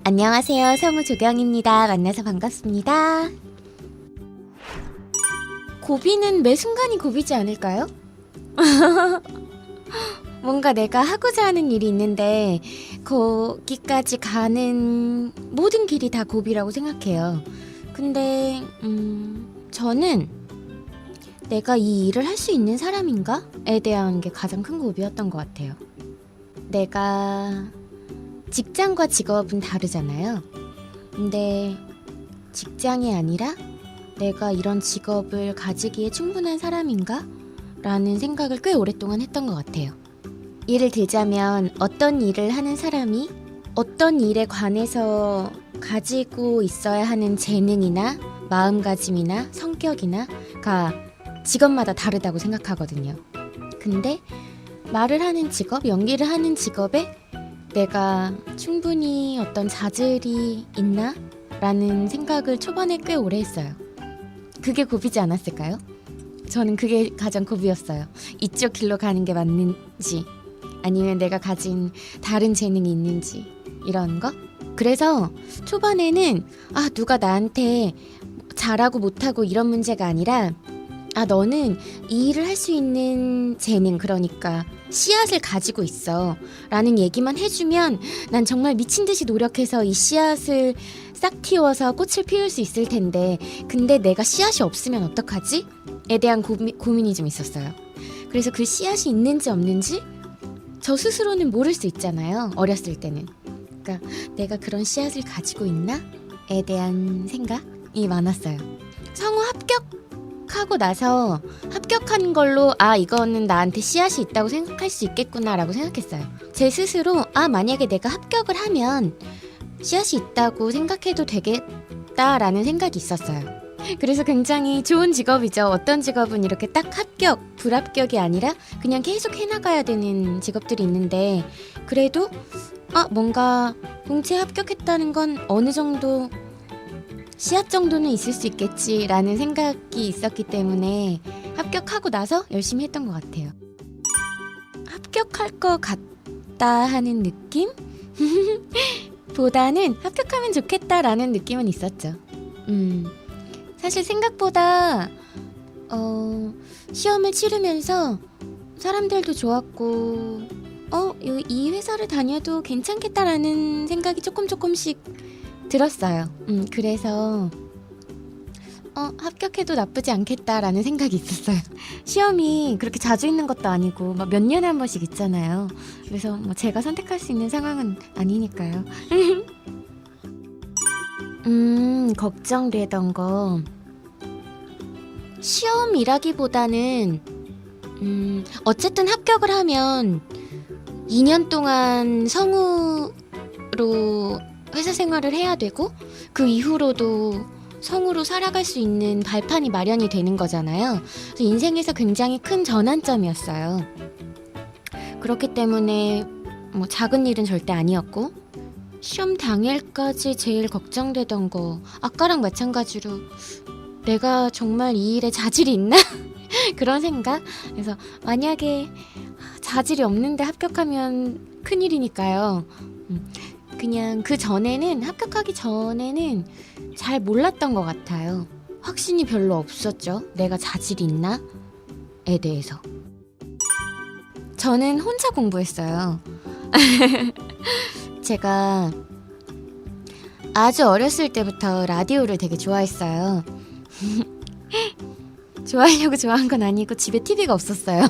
안녕하세요. 성우 조경입니다. 만나서 반갑습니다. 고비는 매 순간이 고비지 않을까요? 뭔가 내가 하고자 하는 일이 있는데 거기까지 가는 모든 길이 다 고비라고 생각해요. 근데 저는 내가 이 일을 할 수 있는 사람인가에 대한 게 가장 큰 고비였던 것 같아요. 내가 직장과 직업은 다르잖아요. 근데 직장이 아니라 내가 이런 직업을 가지기에 충분한 사람인가? 라는 생각을 꽤 오랫동안 했던 것 같아요. 예를 들자면 어떤 일을 하는 사람이 어떤 일에 관해서 가지고 있어야 하는 재능이나 마음가짐이나 성격이나가 직업마다 다르다고 생각하거든요. 근데 말을 하는 직업, 연기를 하는 직업에 내가 충분히 어떤 자질이 있나? 라는 생각을 초반에 꽤 오래 했어요. 그게 고비지 않았을까요? 저는 그게 가장 고비였어요. 이쪽 길로 가는 게 맞는지 아니면 내가 가진 다른 재능이 있는지 이런 거? 그래서 초반에는 누가 나한테 잘하고 못하고 이런 문제가 아니라 너는 이 일을 할 수 있는 재능, 그러니까 씨앗을 가지고 있어 라는 얘기만 해주면 난 정말 미친 듯이 노력해서 이 씨앗을 싹 틔워서 꽃을 피울 수 있을 텐데, 근데 내가 씨앗이 없으면 어떡하지? 에 대한 고민이 좀 있었어요. 그래서 그 씨앗이 있는지 없는지 저 스스로는 모를 수 있잖아요, 어렸을 때는. 그러니까 내가 그런 씨앗을 가지고 있나? 에 대한 생각이 많았어요. 성우 합격하고 나서 합격한 걸로 이거는 나한테 씨앗이 있다고 생각할 수 있겠구나 라고 생각했어요. 제 스스로 만약에 내가 합격을 하면 씨앗이 있다고 생각해도 되겠다라는 생각이 있었어요. 그래서 굉장히 좋은 직업이죠. 어떤 직업은 이렇게 딱 합격, 불합격이 아니라 그냥 계속 해나가야 되는 직업들이 있는데, 그래도 뭔가 공채 합격했다는 건 어느 정도 씨앗 정도는 있을 수 있겠지라는 생각이 있었기 때문에 합격하고 나서 열심히 했던 것 같아요. 합격할 것 같다 하는 느낌? 보다는 합격하면 좋겠다라는 느낌은 있었죠. 사실 생각보다 시험을 치르면서 사람들도 좋았고 이 회사를 다녀도 괜찮겠다라는 생각이 조금씩 들었어요. 그래서 합격해도 나쁘지 않겠다라는 생각이 있었어요. 시험이 그렇게 자주 있는 것도 아니고 몇 년에 한 번씩 있잖아요. 그래서 제가 선택할 수 있는 상황은 아니니까요. 걱정되던 거 시험이라기보다는 어쨌든 합격을 하면 2년 동안 성우로 회사 생활을 해야 되고 그 이후로도 성우로 살아갈 수 있는 발판이 마련이 되는 거잖아요. 그래서 인생에서 굉장히 큰 전환점이었어요. 그렇기 때문에 작은 일은 절대 아니었고, 시험 당일까지 제일 걱정되던 거 아까랑 마찬가지로 내가 정말 이 일에 자질이 있나? 그런 생각? 그래서 만약에 자질이 없는데 합격하면 큰일이니까요. 그냥 합격하기 전에는 잘 몰랐던 것 같아요. 확신이 별로 없었죠. 내가 자질이 있나? 에 대해서. 저는 혼자 공부했어요. 제가 아주 어렸을 때부터 라디오를 되게 좋아했어요. 좋아하려고 좋아한 건 아니고 집에 TV가 없었어요.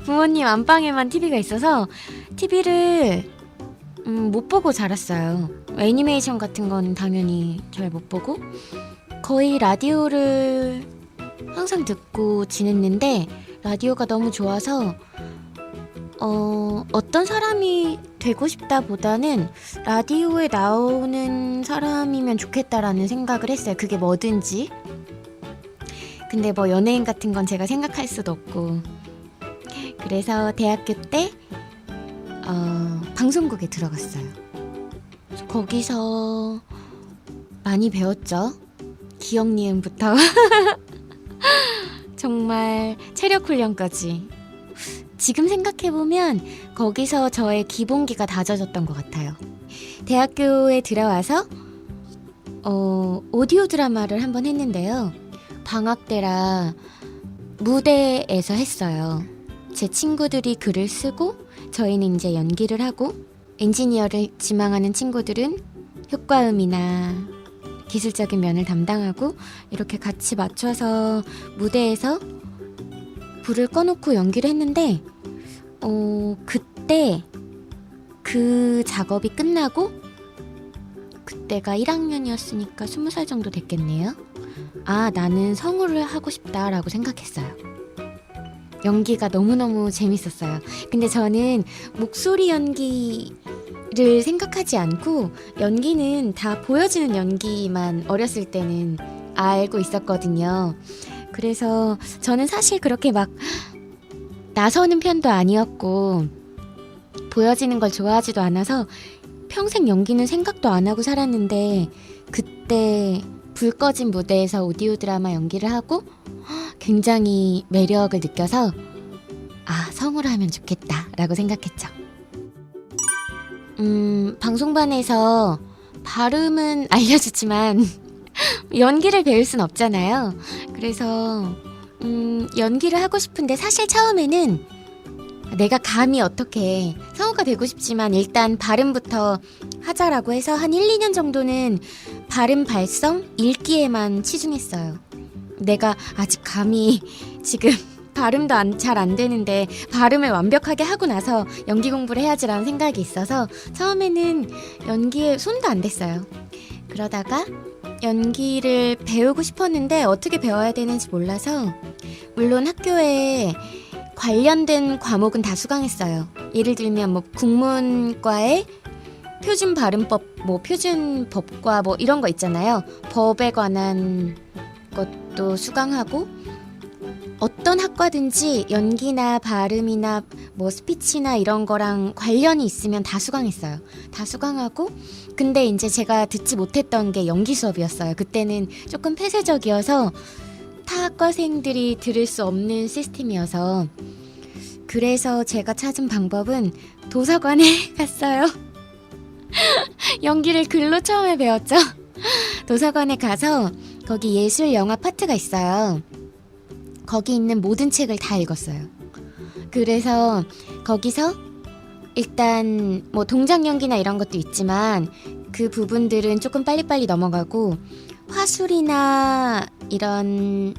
부모님 안방에만 TV가 있어서 TV를 못 보고 자랐어요. 애니메이션 같은 건 당연히 잘 못 보고 거의 라디오를 항상 듣고 지냈는데, 라디오가 너무 좋아서 어떤 사람이 되고 싶다 보다는 라디오에 나오는 사람이면 좋겠다라는 생각을 했어요. 그게 뭐든지. 근데 연예인 같은 건 제가 생각할 수도 없고. 그래서 대학교 때 방송국에 들어갔어요. 거기서 많이 배웠죠. 기억 니은부터 정말 체력 훈련까지. 지금 생각해보면 거기서 저의 기본기가 다져졌던 것 같아요. 대학교에 들어와서 오디오 드라마를 한번 했는데요. 방학 때라 무대에서 했어요. 제 친구들이 글을 쓰고 저희는 이제 연기를 하고, 엔지니어를 지망하는 친구들은 효과음이나 기술적인 면을 담당하고, 이렇게 같이 맞춰서 무대에서 불을 꺼놓고 연기를 했는데 그때 그 작업이 끝나고, 그때가 1학년이었으니까 20살 정도 됐겠네요. 아, 나는 성우를 하고 싶다라고 생각했어요. 연기가 너무너무 재밌었어요. 근데 저는 목소리 연기를 생각하지 않고 연기는 다 보여지는 연기만 어렸을 때는 알고 있었거든요. 그래서 저는 사실 그렇게 막 나서는 편도 아니었고 보여지는 걸 좋아하지도 않아서 평생 연기는 생각도 안 하고 살았는데, 그때 불 꺼진 무대에서 오디오 드라마 연기를 하고 굉장히 매력을 느껴서 성우를 하면 좋겠다 라고 생각했죠. 방송반에서 발음은 알려주지만 연기를 배울 순 없잖아요. 그래서 연기를 하고 싶은데, 사실 처음에는 내가 감히 어떻게 성우가 되고 싶지만 일단 발음부터 하자라고 해서 한 1, 2년 정도는 발음 발성, 읽기에만 치중했어요. 내가 아직 감히 지금 발음도 잘 안 되는데 발음을 완벽하게 하고 나서 연기 공부를 해야지라는 생각이 있어서 처음에는 연기에 손도 안 댔어요. 그러다가 연기를 배우고 싶었는데 어떻게 배워야 되는지 몰라서, 물론 학교에 관련된 과목은 다 수강했어요. 예를 들면 뭐 국문과의 표준 발음법, 뭐 표준 법과 뭐 이런 거 있잖아요. 법에 관한 것도 수강하고, 어떤 학과든지 연기나 발음이나 뭐 스피치나 이런 거랑 관련이 있으면 다 수강했어요. 다 수강하고, 근데 이제 제가 듣지 못했던 게 연기 수업이었어요. 그때는 조금 폐쇄적이어서 타 학과생들이 들을 수 없는 시스템이어서, 그래서 제가 찾은 방법은 도서관에 갔어요. 연기를 글로 처음에 배웠죠. 도서관에 가서 거기 예술 영화 파트가 있어요. 거기 있는 모든 책을 다 읽었어요. 그래서 거기서 일단 뭐 동작 연기나 이런 것도 있지만 그 부분들은 조금 빨리빨리 넘어가고, 화술이나 이런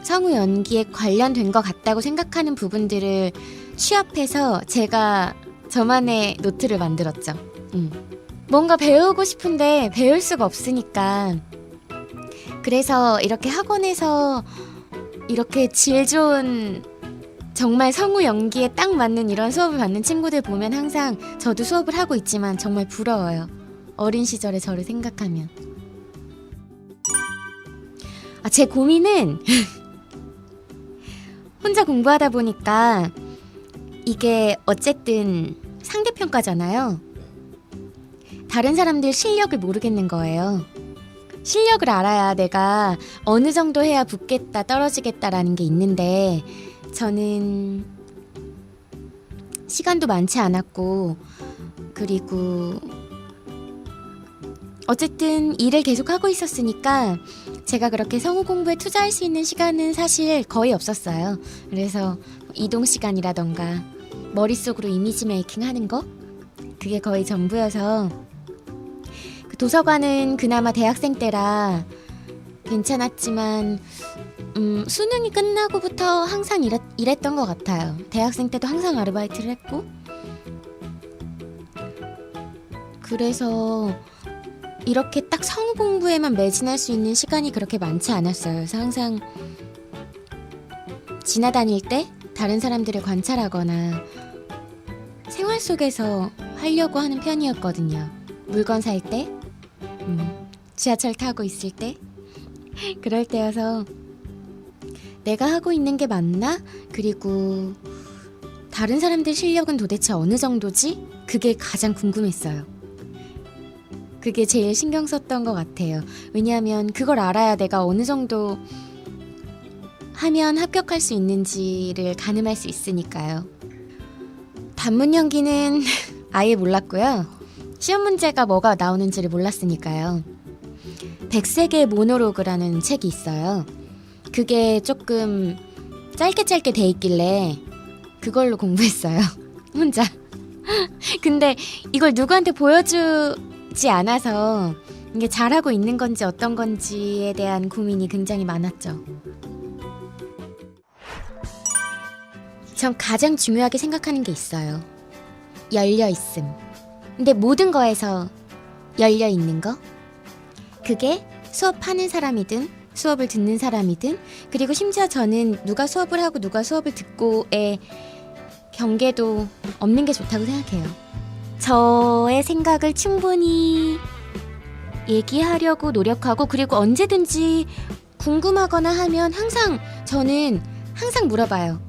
성우 연기에 관련된 것 같다고 생각하는 부분들을 취합해서 제가 저만의 노트를 만들었죠. 뭔가 배우고 싶은데 배울 수가 없으니까. 그래서 이렇게 학원에서 이렇게 질 좋은 정말 성우 연기에 딱 맞는 이런 수업을 받는 친구들 보면 항상, 저도 수업을 하고 있지만 정말 부러워요. 어린 시절의 저를 생각하면. 제 고민은 혼자 공부하다 보니까 이게 어쨌든 상대평가잖아요. 다른 사람들 실력을 모르겠는 거예요. 실력을 알아야 내가 어느 정도 해야 붙겠다, 떨어지겠다라는 게 있는데, 저는 시간도 많지 않았고, 그리고 어쨌든 일을 계속 하고 있었으니까 제가 그렇게 성우 공부에 투자할 수 있는 시간은 사실 거의 없었어요. 그래서 이동 시간이라던가 머릿속으로 이미지 메이킹 하는 거, 그게 거의 전부여서, 그 도서관은 그나마 대학생 때라 괜찮았지만 수능이 끝나고부터 항상 이랬던 것 같아요. 대학생 때도 항상 아르바이트를 했고, 그래서 이렇게 딱 성우 공부에만 매진할 수 있는 시간이 그렇게 많지 않았어요. 그래서 항상 지나다닐 때 다른 사람들을 관찰하거나 생활 속에서 하려고 하는 편이었거든요. 물건 살 때, 지하철 타고 있을 때, 그럴 때여서 내가 하고 있는 게 맞나? 그리고 다른 사람들 실력은 도대체 어느 정도지? 그게 가장 궁금했어요. 그게 제일 신경 썼던 것 같아요. 왜냐하면 그걸 알아야 내가 어느 정도 하면 합격할 수 있는지를 가늠할 수 있으니까요. 단문 연기는 아예 몰랐고요. 시험 문제가 뭐가 나오는지를 몰랐으니까요. 백색의 모노로그라는 책이 있어요. 그게 조금 짧게 돼 있길래 그걸로 공부했어요. 혼자. 근데 이걸 누구한테 보여주지 않아서 이게 잘하고 있는 건지 어떤 건지에 대한 고민이 굉장히 많았죠. 전 가장 중요하게 생각하는 게 있어요. 열려 있음. 근데 모든 거에서 열려 있는 거? 그게 수업하는 사람이든 수업을 듣는 사람이든, 그리고 심지어 저는 누가 수업을 하고 누가 수업을 듣고의 경계도 없는 게 좋다고 생각해요. 저의 생각을 충분히 얘기하려고 노력하고, 그리고 언제든지 궁금하거나 하면 저는 항상 물어봐요.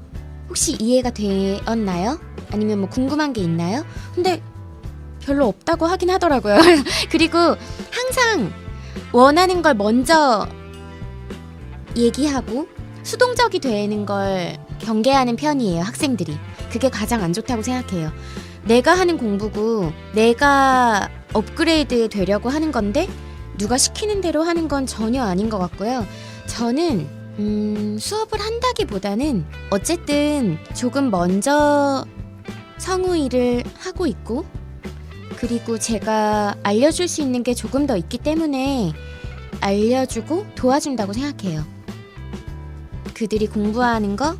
혹시 이해가 되었나요? 아니면 뭐 궁금한 게 있나요? 근데 별로 없다고 하긴 하더라고요. 그리고 항상 원하는 걸 먼저 얘기하고 수동적이 되는 걸 경계하는 편이에요, 학생들이. 그게 가장 안 좋다고 생각해요. 내가 하는 공부고 내가 업그레이드 되려고 하는 건데 누가 시키는 대로 하는 건 전혀 아닌 것 같고요. 저는 수업을 한다기보다는 어쨌든 조금 먼저 성우일을 하고 있고, 그리고 제가 알려줄 수 있는 게 조금 더 있기 때문에 알려주고 도와준다고 생각해요. 그들이 공부하는 거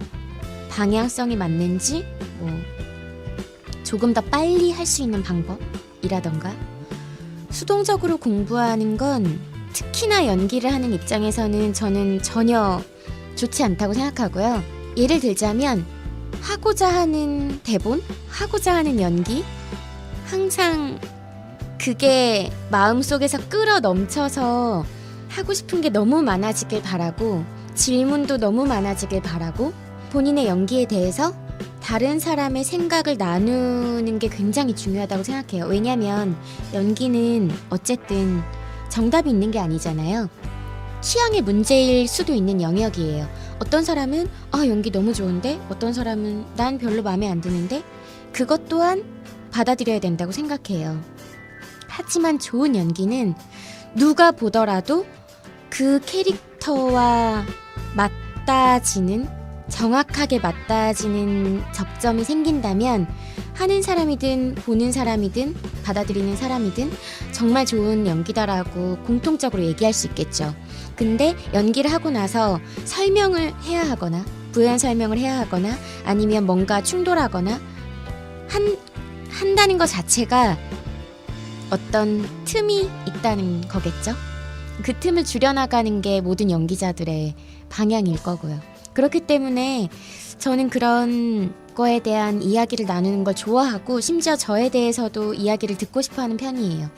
방향성이 맞는지, 뭐 조금 더 빨리 할 수 있는 방법이라던가. 수동적으로 공부하는 건 특히나 연기를 하는 입장에서는 저는 전혀 좋지 않다고 생각하고요. 예를 들자면 하고자 하는 대본, 하고자 하는 연기, 항상 그게 마음속에서 끌어 넘쳐서 하고 싶은 게 너무 많아지길 바라고, 질문도 너무 많아지길 바라고, 본인의 연기에 대해서 다른 사람의 생각을 나누는 게 굉장히 중요하다고 생각해요. 왜냐면 연기는 어쨌든 정답이 있는 게 아니잖아요. 취향의 문제일 수도 있는 영역이에요. 어떤 사람은 연기 너무 좋은데, 어떤 사람은 난 별로 마음에 안 드는데, 그것 또한 받아들여야 된다고 생각해요. 하지만 좋은 연기는 누가 보더라도 그 캐릭터와 정확하게 맞닿아지는 접점이 생긴다면, 하는 사람이든 보는 사람이든 받아들이는 사람이든 정말 좋은 연기다라고 공통적으로 얘기할 수 있겠죠. 근데 연기를 하고 나서 설명을 해야 하거나, 부연 설명을 해야 하거나, 아니면 뭔가 충돌하거나 한다는 것 자체가 어떤 틈이 있다는 거겠죠. 그 틈을 줄여나가는 게 모든 연기자들의 방향일 거고요. 그렇기 때문에 저는 그런 거에 대한 이야기를 나누는 걸 좋아하고, 심지어 저에 대해서도 이야기를 듣고 싶어하는 편이에요.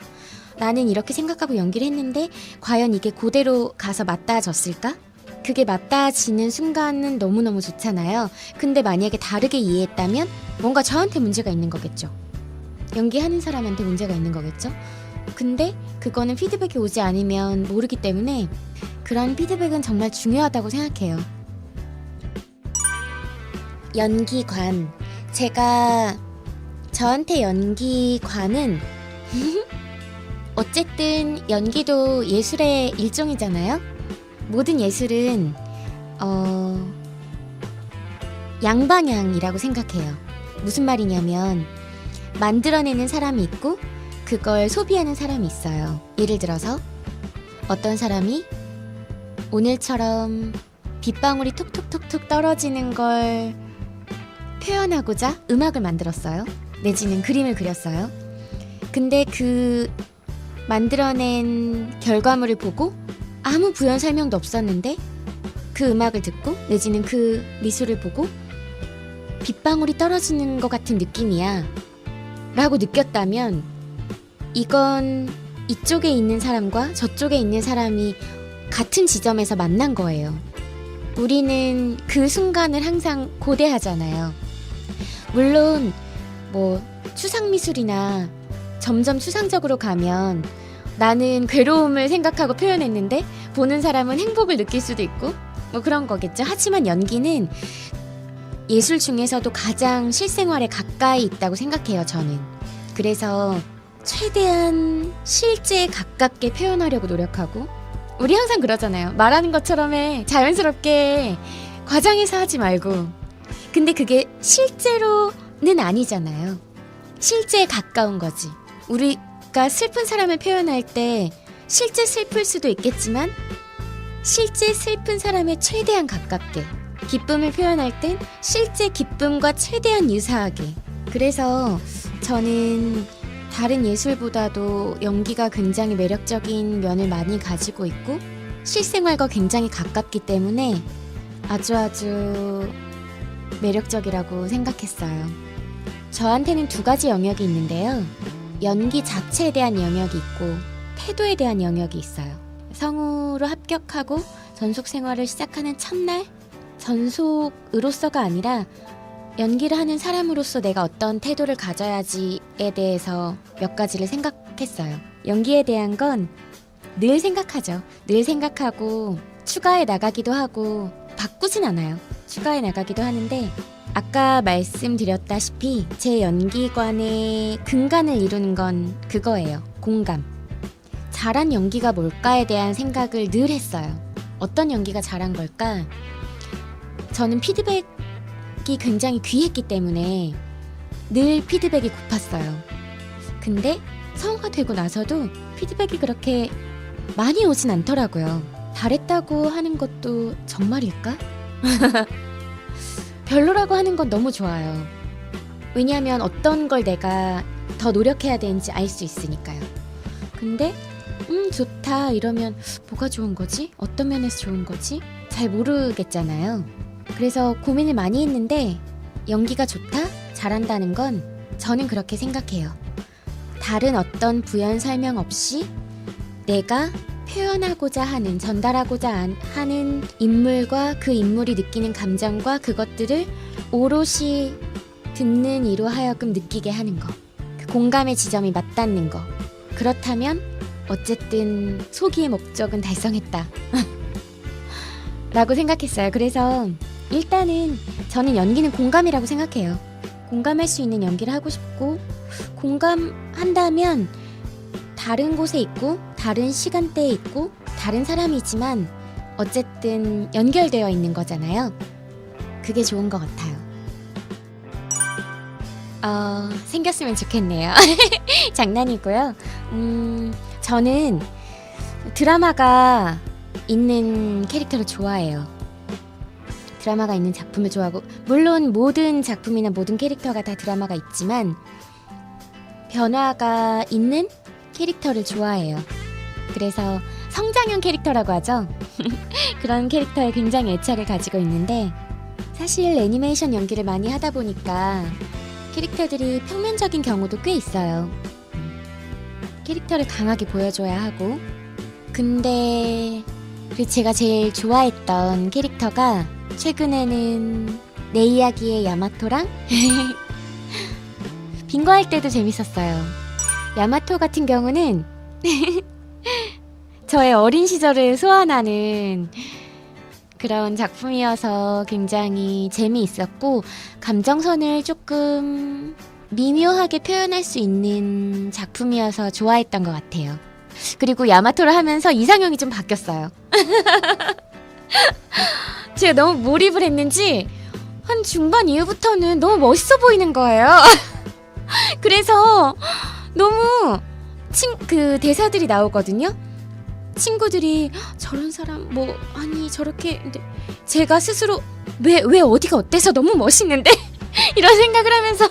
나는 이렇게 생각하고 연기를 했는데 과연 이게 그대로 가서 맞닿아졌을까? 그게 맞닿아지는 순간은 너무너무 좋잖아요. 근데 만약에 다르게 이해했다면 뭔가 저한테 문제가 있는 거겠죠. 연기하는 사람한테 문제가 있는 거겠죠. 근데 그거는 피드백이 오지 않으면 모르기 때문에 그런 피드백은 정말 중요하다고 생각해요. 연기관. 제가 저한테 연기관은 어쨌든 연기도 예술의 일종이잖아요. 모든 예술은 양방향이라고 생각해요. 무슨 말이냐면 만들어내는 사람이 있고 그걸 소비하는 사람이 있어요. 예를 들어서 어떤 사람이 오늘처럼 빗방울이 톡톡톡톡 떨어지는 걸 표현하고자 음악을 만들었어요. 내지는 그림을 그렸어요. 근데 그 만들어낸 결과물을 보고 아무 부연 설명도 없었는데 그 음악을 듣고 내지는 그 미술을 보고 빗방울이 떨어지는 것 같은 느낌이야 라고 느꼈다면, 이건 이쪽에 있는 사람과 저쪽에 있는 사람이 같은 지점에서 만난 거예요. 우리는 그 순간을 항상 고대하잖아요. 물론 뭐 추상미술이나 점점 추상적으로 가면 나는 괴로움을 생각하고 표현했는데 보는 사람은 행복을 느낄 수도 있고, 뭐 그런 거겠죠. 하지만 연기는 예술 중에서도 가장 실생활에 가까이 있다고 생각해요, 저는. 그래서 최대한 실제에 가깝게 표현하려고 노력하고, 우리 항상 그러잖아요. 말하는 것처럼 해. 자연스럽게 과장해서 하지 말고. 근데 그게 실제로는 아니잖아요. 실제에 가까운 거지. 우리가 슬픈 사람을 표현할 때 실제 슬플 수도 있겠지만 실제 슬픈 사람에 최대한 가깝게, 기쁨을 표현할 땐 실제 기쁨과 최대한 유사하게. 그래서 저는 다른 예술보다도 연기가 굉장히 매력적인 면을 많이 가지고 있고 실생활과 굉장히 가깝기 때문에 아주 매력적이라고 생각했어요. 저한테는 두 가지 영역이 있는데요. 연기 자체에 대한 영역이 있고 태도에 대한 영역이 있어요. 성우로 합격하고 전속 생활을 시작하는 첫날, 전속으로서가 아니라 연기를 하는 사람으로서 내가 어떤 태도를 가져야지에 대해서 몇 가지를 생각했어요. 연기에 대한 건 늘 생각하죠. 늘 생각하고 추가해 나가기도 하고 바꾸진 않아요. 추가해 나가기도 하는데 아까 말씀드렸다시피 제 연기관의 근간을 이루는 건 그거예요. 공감. 잘한 연기가 뭘까에 대한 생각을 늘 했어요. 어떤 연기가 잘한 걸까? 저는 피드백이 굉장히 귀했기 때문에 늘 피드백이 고팠어요. 근데 성우가 되고 나서도 피드백이 그렇게 많이 오진 않더라고요. 잘했다고 하는 것도 정말일까? 별로라고 하는 건 너무 좋아요. 왜냐하면 어떤 걸 내가 더 노력해야 되는지 알 수 있으니까요. 근데 좋다 이러면 뭐가 좋은 거지? 어떤 면에서 좋은 거지? 잘 모르겠잖아요. 그래서 고민을 많이 했는데 연기가 좋다? 잘한다는 건 저는 그렇게 생각해요. 다른 어떤 부연 설명 없이 내가 표현하고자 하는, 전달하고자 하는 인물과 그 인물이 느끼는 감정과 그것들을 오롯이 듣는 이로 하여금 느끼게 하는 거. 그 공감의 지점이 맞닿는 거. 그렇다면 어쨌든 소기의 목적은 달성했다 라고 생각했어요. 그래서 일단은 저는 연기는 공감이라고 생각해요. 공감할 수 있는 연기를 하고 싶고, 공감한다면 다른 곳에 있고 다른 시간대에 있고 다른 사람이지만 어쨌든 연결되어 있는 거잖아요. 그게 좋은 것 같아요. 생겼으면 좋겠네요. 장난이고요. 저는 드라마가 있는 캐릭터를 좋아해요. 드라마가 있는 작품을 좋아하고, 물론 모든 작품이나 모든 캐릭터가 다 드라마가 있지만 변화가 있는 캐릭터를 좋아해요. 그래서 성장형 캐릭터라고 하죠. 그런 캐릭터에 굉장히 애착을 가지고 있는데, 사실 애니메이션 연기를 많이 하다 보니까 캐릭터들이 평면적인 경우도 꽤 있어요. 캐릭터를 강하게 보여줘야 하고. 근데 제가 제일 좋아했던 캐릭터가 최근에는 내 이야기의 야마토랑 빙고 할 때도 재밌었어요. 야마토 같은 경우는 저의 어린 시절을 소환하는 그런 작품이어서 굉장히 재미있었고, 감정선을 조금 미묘하게 표현할 수 있는 작품이어서 좋아했던 것 같아요. 그리고 야마토를 하면서 이상형이 좀 바뀌었어요. 제가 너무 몰입을 했는지 한 중반 이후부터는 너무 멋있어 보이는 거예요. 그래서 너무 그 대사들이 나오거든요. 친구들이 저런 사람 아니 저렇게, 근데 제가 스스로 왜 어디가 어때서 너무 멋있는데 이런 생각을 하면서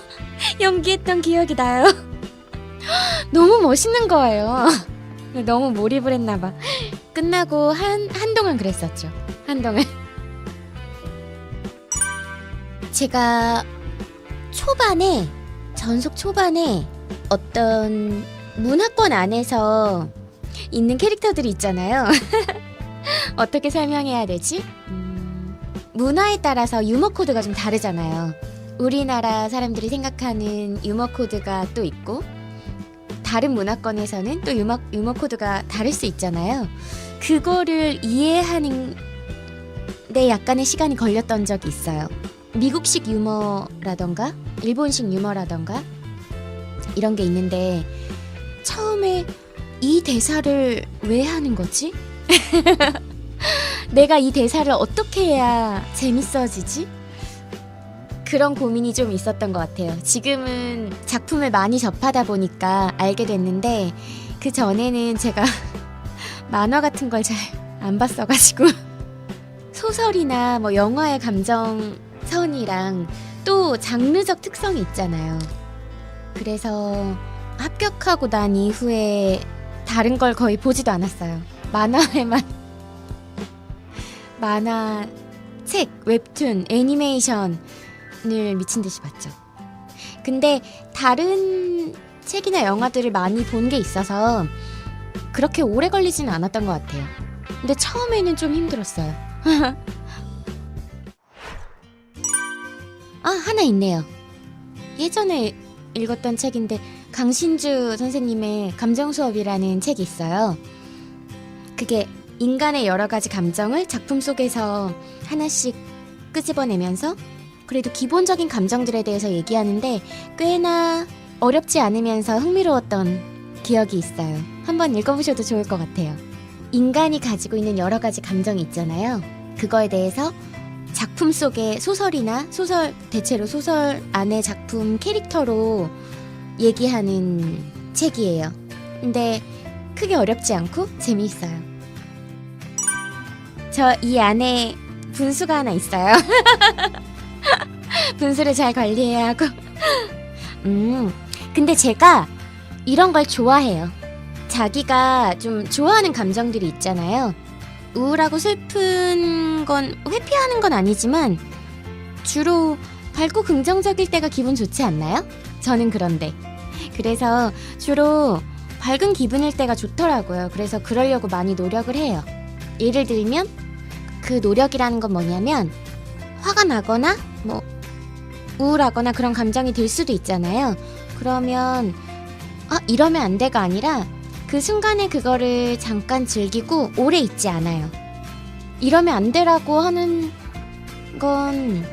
연기했던 기억이 나요. 너무 멋있는 거예요. 너무 몰입을 했나봐. 끝나고 한동안 그랬었죠. 한동안. 제가 전속 초반에 어떤 문화권 안에서 있는 캐릭터들이 있잖아요. 어떻게 설명해야 되지? 문화에 따라서 유머 코드가 좀 다르잖아요. 우리나라 사람들이 생각하는 유머 코드가 또 있고, 다른 문화권에서는 또 유머 코드가 다를 수 있잖아요. 그거를 이해하는 데 약간의 시간이 걸렸던 적이 있어요. 미국식 유머라던가 일본식 유머라던가 이런 게 있는데 처음에 이 대사를 왜 하는 거지? 내가 이 대사를 어떻게 해야 재밌어지지? 그런 고민이 좀 있었던 것 같아요. 지금은 작품을 많이 접하다 보니까 알게 됐는데 그 전에는 제가 만화 같은 걸 잘 안 봤어가지고 소설이나 뭐 영화의 감정선이랑 또 장르적 특성이 있잖아요. 그래서 합격하고 난 이후에 다른 걸 거의 보지도 않았어요. 만화에만 만화, 책, 웹툰, 애니메이션을 미친 듯이 봤죠. 근데 다른 책이나 영화들을 많이 본 게 있어서 그렇게 오래 걸리지는 않았던 것 같아요. 근데 처음에는 좀 힘들었어요. 아, 하나 있네요. 예전에 읽었던 책인데 강신주 선생님의 감정수업이라는 책이 있어요. 그게 인간의 여러 가지 감정을 작품 속에서 하나씩 끄집어내면서 그래도 기본적인 감정들에 대해서 얘기하는데 꽤나 어렵지 않으면서 흥미로웠던 기억이 있어요. 한번 읽어보셔도 좋을 것 같아요. 인간이 가지고 있는 여러 가지 감정이 있잖아요. 그거에 대해서 작품 속의 소설이나 대체로 소설 안의 작품 캐릭터로 얘기하는 책이에요. 근데 크게 어렵지 않고 재미있어요. 저 이 안에 분수가 하나 있어요. 분수를 잘 관리해야 하고. 근데 제가 이런 걸 좋아해요. 자기가 좀 좋아하는 감정들이 있잖아요. 우울하고 슬픈 건 회피하는 건 아니지만 주로 밝고 긍정적일 때가 기분 좋지 않나요? 저는 그런데. 그래서 주로 밝은 기분일 때가 좋더라고요. 그래서 그러려고 많이 노력을 해요. 예를 들면 그 노력이라는 건 뭐냐면 화가 나거나 뭐 우울하거나 그런 감정이 들 수도 있잖아요. 그러면 이러면 안 돼가 아니라 그 순간에 그거를 잠깐 즐기고 오래 있지 않아요. 이러면 안 되라고 하는 건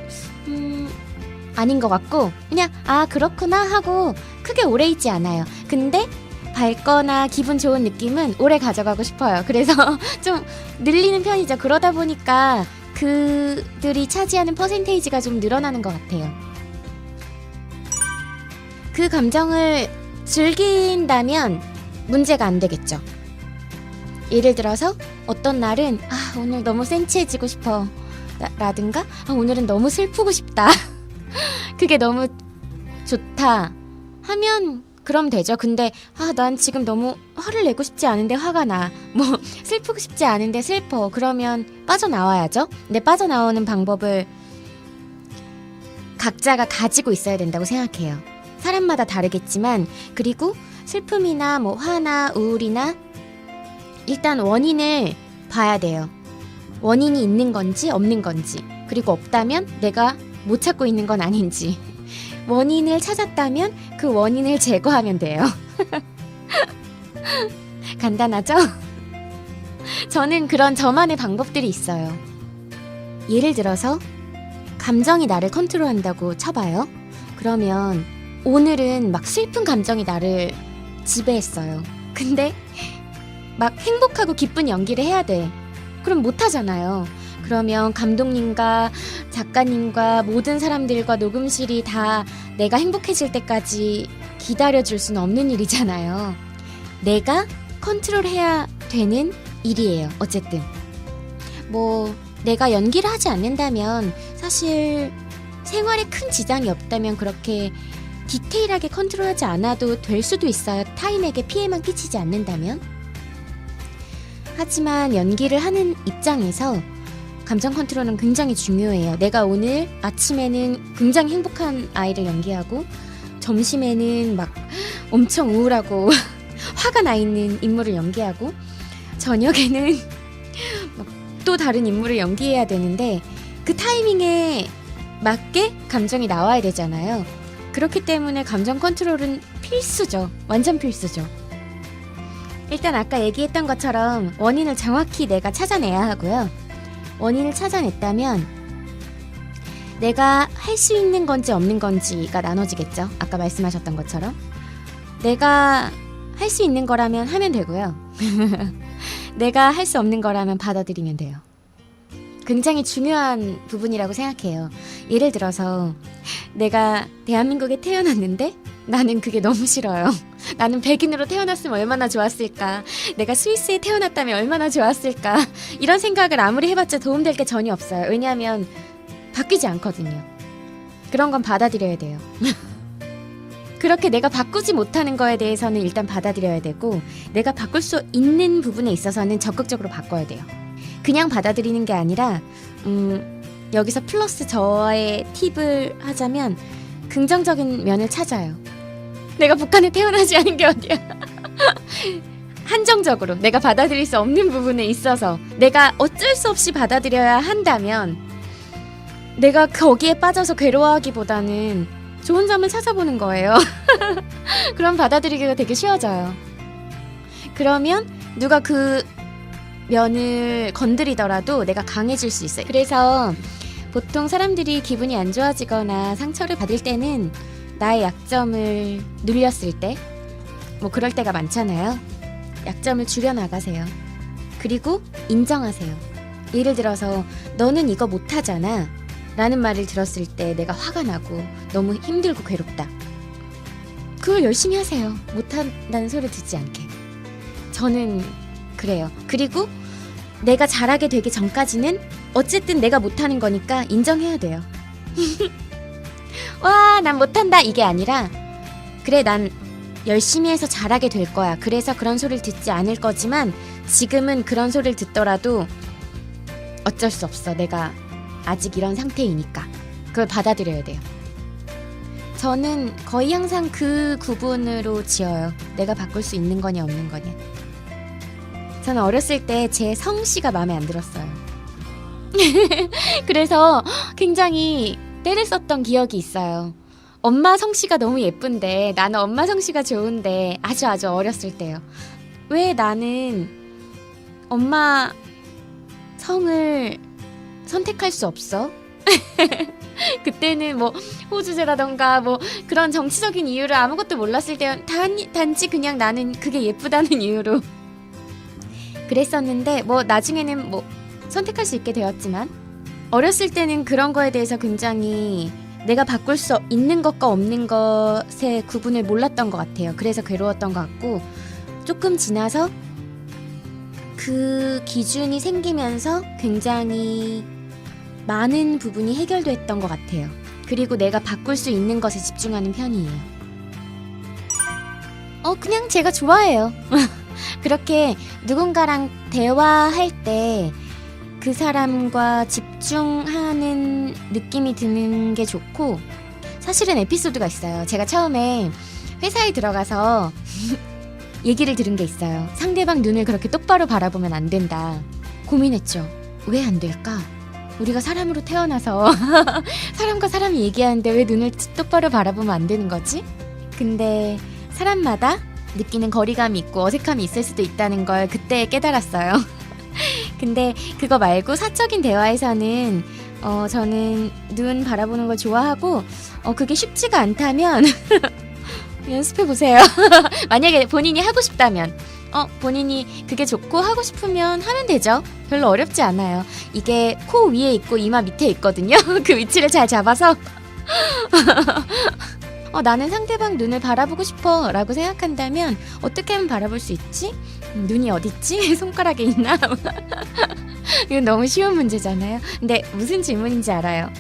아닌 것 같고 그냥 그렇구나 하고 크게 오래 있지 않아요. 근데 밝거나 기분 좋은 느낌은 오래 가져가고 싶어요. 그래서 좀 늘리는 편이죠. 그러다 보니까 그들이 차지하는 퍼센테이지가 좀 늘어나는 것 같아요. 그 감정을 즐긴다면 문제가 안 되겠죠. 예를 들어서 어떤 날은 오늘 너무 센치해지고 싶어 라든가 오늘은 너무 슬프고 싶다 그게 너무 좋다 하면 그럼 되죠. 근데 난 지금 너무 화를 내고 싶지 않은데 화가 나 뭐 슬프고 싶지 않은데 슬퍼 그러면 빠져나와야죠. 근데 빠져나오는 방법을 각자가 가지고 있어야 된다고 생각해요. 사람마다 다르겠지만 그리고 슬픔이나 뭐 화나 우울이나 일단 원인을 봐야 돼요. 원인이 있는 건지 없는 건지 그리고 없다면 내가 못 찾고 있는 건 아닌지 원인을 찾았다면 그 원인을 제거하면 돼요. 간단하죠? 저는 그런 저만의 방법들이 있어요. 예를 들어서 감정이 나를 컨트롤한다고 쳐봐요. 그러면 오늘은 막 슬픈 감정이 나를 지배했어요. 근데 막 행복하고 기쁜 연기를 해야 돼. 그럼 못하잖아요. 그러면 감독님과 작가님과 모든 사람들과 녹음실이 다 내가 행복해질 때까지 기다려줄 수는 없는 일이잖아요. 내가 컨트롤해야 되는 일이에요. 어쨌든 뭐 내가 연기를 하지 않는다면 사실 생활에 큰 지장이 없다면 그렇게 디테일하게 컨트롤하지 않아도 될 수도 있어요. 타인에게 피해만 끼치지 않는다면. 하지만 연기를 하는 입장에서 감정 컨트롤은 굉장히 중요해요. 내가 오늘 아침에는 굉장히 행복한 아이를 연기하고 점심에는 막 엄청 우울하고 화가 나 있는 인물을 연기하고 저녁에는 막 또 다른 인물을 연기해야 되는데 그 타이밍에 맞게 감정이 나와야 되잖아요. 그렇기 때문에 감정 컨트롤은 필수죠. 완전 필수죠. 일단 아까 얘기했던 것처럼 원인을 정확히 내가 찾아내야 하고요. 원인을 찾아냈다면 내가 할 수 있는 건지 없는 건지가 나눠지겠죠. 아까 말씀하셨던 것처럼. 내가 할 수 있는 거라면 하면 되고요. 내가 할 수 없는 거라면 받아들이면 돼요. 굉장히 중요한 부분이라고 생각해요. 예를 들어서 내가 대한민국에 태어났는데 나는 그게 너무 싫어요. 나는 백인으로 태어났으면 얼마나 좋았을까. 내가 스위스에 태어났다면 얼마나 좋았을까. 이런 생각을 아무리 해봤자 도움될 게 전혀 없어요. 왜냐하면 바뀌지 않거든요. 그런 건 받아들여야 돼요. 그렇게 내가 바꾸지 못하는 거에 대해서는 일단 받아들여야 되고, 내가 바꿀 수 있는 부분에 있어서는 적극적으로 바꿔야 돼요. 그냥 받아들이는 게 아니라 여기서 플러스 저의 팁을 하자면 긍정적인 면을 찾아요. 내가 북한에 태어나지 않은 게 어디야. 한정적으로 내가 받아들일 수 없는 부분에 있어서 내가 어쩔 수 없이 받아들여야 한다면 내가 거기에 빠져서 괴로워하기보다는 좋은 점을 찾아보는 거예요. 그럼 받아들이기가 되게 쉬워져요. 그러면 누가 그 면을 건드리더라도 내가 강해질 수 있어요. 그래서 보통 사람들이 기분이 안 좋아지거나 상처를 받을 때는 나의 약점을 눌렸을 때, 뭐 그럴 때가 많잖아요. 약점을 줄여나가세요. 그리고 인정하세요. 예를 들어서 너는 이거 못하잖아 라는 말을 들었을 때 내가 화가 나고 너무 힘들고 괴롭다. 그걸 열심히 하세요. 못한다는 소리 듣지 않게. 저는 그래요. 그리고 내가 잘하게 되기 전까지는 어쨌든 내가 못하는 거니까 인정해야 돼요. 와, 난 못한다 이게 아니라 그래, 난 열심히 해서 잘하게 될 거야. 그래서 그런 소리를 듣지 않을 거지만 지금은 그런 소리를 듣더라도 어쩔 수 없어. 내가 아직 이런 상태이니까. 그걸 받아들여야 돼요. 저는 거의 항상 그 구분으로 지어요. 내가 바꿀 수 있는 거냐 없는 거냐. 저는 어렸을 때 제 성씨가 마음에 안 들었어요. 그래서 굉장히 떼를 썼던 기억이 있어요. 엄마 성씨가 너무 예쁜데 나는 엄마 성씨가 좋은데 아주 어렸을 때요. 왜 나는 엄마 성을 선택할 수 없어? 그때는 뭐 호주제라던가 뭐 그런 정치적인 이유를 아무것도 몰랐을 때 단지 그냥 나는 그게 예쁘다는 이유로 그랬었는데, 뭐 나중에는 뭐 선택할 수 있게 되었지만 어렸을 때는 그런 거에 대해서 굉장히 내가 바꿀 수 있는 것과 없는 것의 구분을 몰랐던 것 같아요. 그래서 괴로웠던 것 같고, 조금 지나서 그 기준이 생기면서 굉장히 많은 부분이 해결됐던 것 같아요. 그리고 내가 바꿀 수 있는 것에 집중하는 편이에요. 그냥 제가 좋아해요. 그렇게 누군가랑 대화할 때 그 사람과 집중하는 느낌이 드는 게 좋고, 사실은 에피소드가 있어요. 제가 처음에 회사에 들어가서 얘기를 들은 게 있어요. 상대방 눈을 그렇게 똑바로 바라보면 안 된다. 고민했죠. 왜 안 될까? 우리가 사람으로 태어나서 사람과 사람이 얘기하는데 왜 눈을 똑바로 바라보면 안 되는 거지? 근데 사람마다 느끼는 거리감이 있고 어색함이 있을 수도 있다는 걸 그때 깨달았어요. 근데 그거 말고 사적인 대화에서는 저는 눈 바라보는 걸 좋아하고 그게 쉽지가 않다면 연습해보세요. 만약에 본인이 하고 싶다면 본인이 그게 좋고 하고 싶으면 하면 되죠. 별로 어렵지 않아요. 이게 코 위에 있고 이마 밑에 있거든요. 그 위치를 잘 잡아서 나는 상대방 눈을 바라보고 싶어 라고 생각한다면 어떻게 하면 바라볼 수 있지? 눈이 어딨지? 손가락에 있나? 이건 너무 쉬운 문제잖아요. 근데 무슨 질문인지 알아요.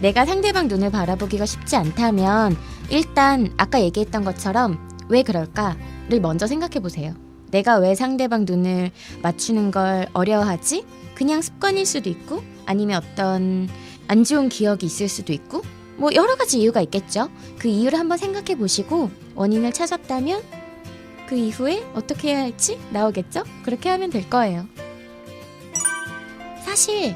내가 상대방 눈을 바라보기가 쉽지 않다면 일단 아까 얘기했던 것처럼 왜 그럴까를 먼저 생각해 보세요. 내가 왜 상대방 눈을 맞추는 걸 어려워하지? 그냥 습관일 수도 있고, 아니면 어떤 안 좋은 기억이 있을 수도 있고, 뭐 여러 가지 이유가 있겠죠. 그 이유를 한번 생각해 보시고 원인을 찾았다면 그 이후에 어떻게 해야 할지 나오겠죠? 그렇게 하면 될 거예요. 사실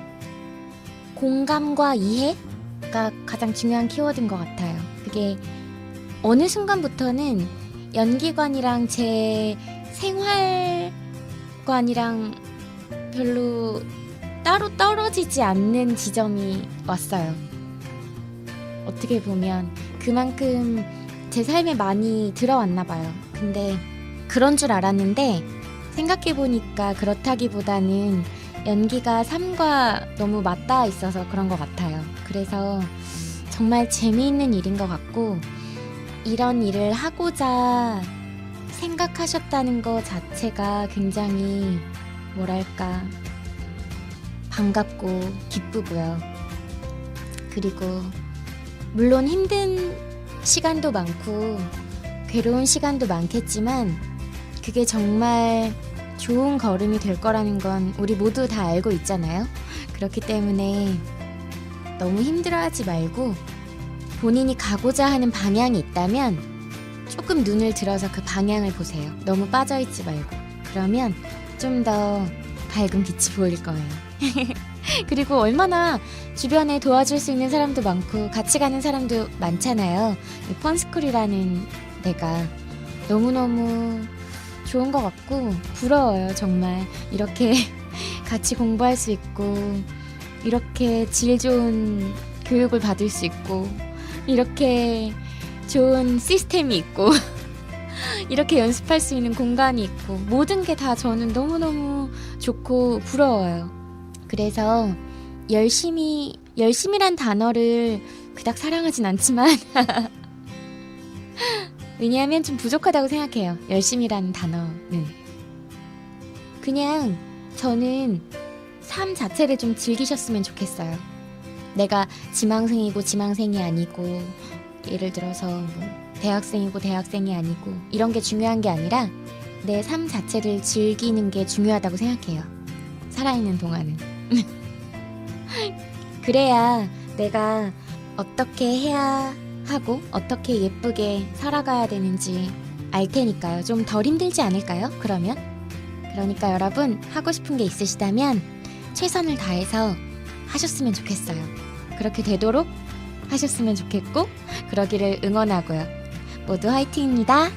공감과 이해가 가장 중요한 키워드인 것 같아요. 그게 어느 순간부터는 연기관이랑 제 생활관이랑 별로 따로 떨어지지 않는 지점이 왔어요. 어떻게 보면 그만큼 제 삶에 많이 들어왔나 봐요. 근데 그런 줄 알았는데 생각해보니까 그렇다기보다는 연기가 삶과 너무 맞닿아 있어서 그런 것 같아요. 그래서 정말 재미있는 일인 것 같고, 이런 일을 하고자 생각하셨다는 것 자체가 굉장히 뭐랄까 반갑고 기쁘고요. 그리고 물론 힘든 시간도 많고 괴로운 시간도 많겠지만 그게 정말 좋은 걸음이 될 거라는 건 우리 모두 다 알고 있잖아요. 그렇기 때문에 너무 힘들어하지 말고 본인이 가고자 하는 방향이 있다면 조금 눈을 들어서 그 방향을 보세요. 너무 빠져있지 말고. 그러면 좀 더 밝은 빛이 보일 거예요. 그리고 얼마나 주변에 도와줄 수 있는 사람도 많고 같이 가는 사람도 많잖아요. 이 펀스쿨이라는 데가 너무너무 좋은 것 같고 부러워요. 정말 이렇게 같이 공부할 수 있고 이렇게 질 좋은 교육을 받을 수 있고 이렇게 좋은 시스템이 있고 이렇게 연습할 수 있는 공간이 있고 모든 게 다 저는 너무너무 좋고 부러워요. 그래서 열심이란 단어를 그닥 사랑하진 않지만 왜냐하면 좀 부족하다고 생각해요. 열심이라는 단어는. 그냥 저는 삶 자체를 좀 즐기셨으면 좋겠어요. 내가 지망생이고 지망생이 아니고 예를 들어서 뭐 대학생이고 대학생이 아니고 이런 게 중요한 게 아니라 내 삶 자체를 즐기는 게 중요하다고 생각해요. 살아있는 동안은. 그래야 내가 어떻게 해야 하고 어떻게 예쁘게 살아가야 되는지 알 테니까요. 좀 덜 힘들지 않을까요? 그러면? 그러니까 여러분 하고 싶은 게 있으시다면 최선을 다해서 하셨으면 좋겠어요. 그렇게 되도록 하셨으면 좋겠고 그러기를 응원하고요. 모두 화이팅입니다.